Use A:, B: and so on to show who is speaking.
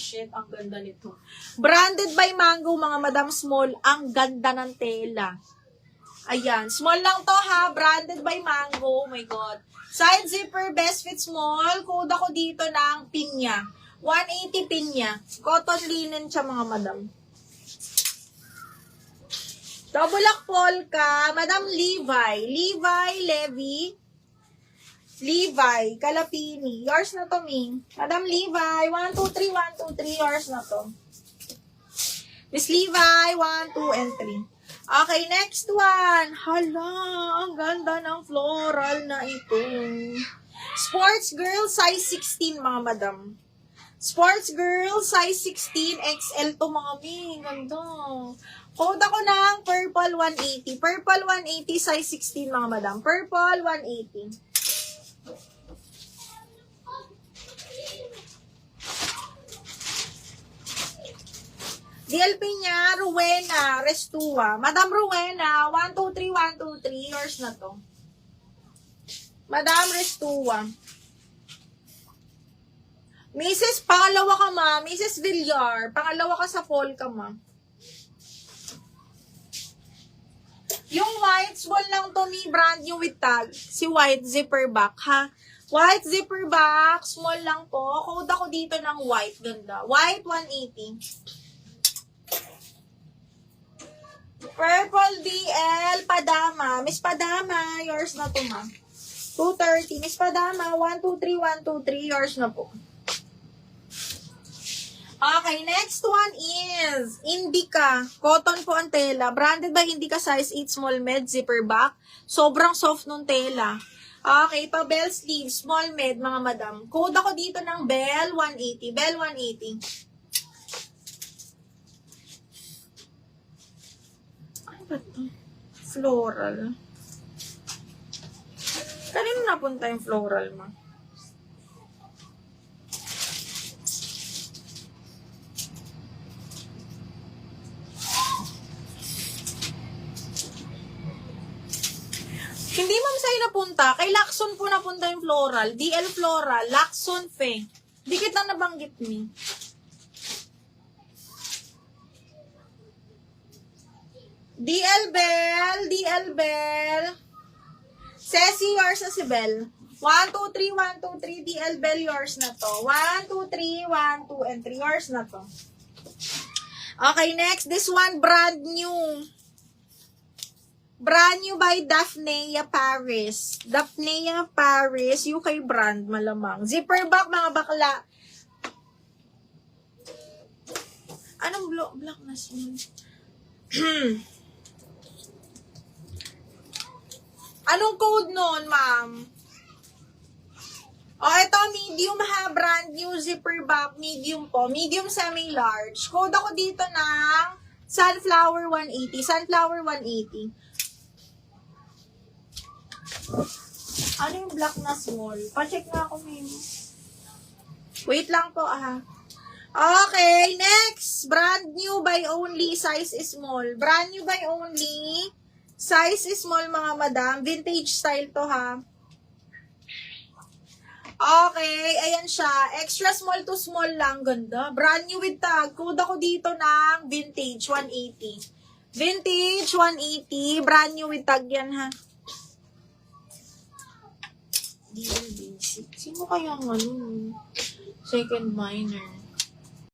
A: shit, ang ganda nito. Branded by Mango, mga madam, small. Ang ganda ng tela. Ayan, small lang to ha. Branded by Mango. Oh my God. Side zipper, best fit small. Code ako dito ng pinya. 180 pinya. Cotton linen siya, mga madam. Double lock polka. Madam Levi. Levi, Kalapini. Yours na to, Ming. Madam Levi, 1, 2, 3, 1, 2, 3. Yours na to. Miss Levi, 1, 2, and 3. Okay, next one. Hala, ang ganda ng floral na ito. Sports girl, size 16, mga madam. Sports girl, size 16, XL to, mga Ming. Ganda. Code ako ng purple 180. Purple 180, size 16, mga madam. Purple 180. DLP niya, Rowena, Restua. Madam Rowena, 1, 2, 3, 1, 2, 3. Yours na to. Madam Restua. Mrs. Pangalawa ka, ma. Mrs. Villar. Pangalawa ka sa polka, ma. Yung white, small lang to ni brand new with tag. Si white zipper back, ha? White zipper back, small lang po. Code ako dito ng white. Ganda. White, 180. Purple DL, Padama. Miss Padama, yours na to, ma. 230. Miss Padama, 1, 2, 3, 1, 2, 3. Yours na po. Okay, next one is Indica. Cotton po ang tela. Branded by Indica, size 8, small med, zipper back. Sobrang soft nung tela. Okay, pa bell sleeve, small med, mga madam. Code ako dito ng Bell 180. Bell 180. Ano ba ito? Floral. Kanino napunta yung floral, ma? Hindi, ma'am, sa'yo napunta. Kay Lacson po napunta yung floral. DL Floral. Lacson Fe. Di kita nabanggit ni. DL Bell. Ceci, yours na si Bell. 1, 2, 3, 1, 2, 3. DL Bell, yours na to. 1, 2, 3, 1, 2, and 3. Yours na to. Okay, next. This one, brand new. Brand new by Daphne Paris. Daphne Paris, UK brand, malamang. Zipper back, mga bakla. Anong black na siya? Anong code nun, ma'am? O, ito, medium ha, brand new zipper back, medium po. Medium semi-large. Code ako dito ng Sunflower 180. Sunflower 180. Ano yung black na small? Pa-check na ako, ma'am. Wait lang po, ah. Okay, next. Brand new by only, size is small. Brand new by only, size is small, mga madam. Vintage style to, ha. Okay, ayan siya. Extra small to small lang. Ganda. Brand new with tag. Code ako dito ng vintage 180. Vintage 180. Brand new with tag yan, ha. Basic. Sino kaya ang second minor?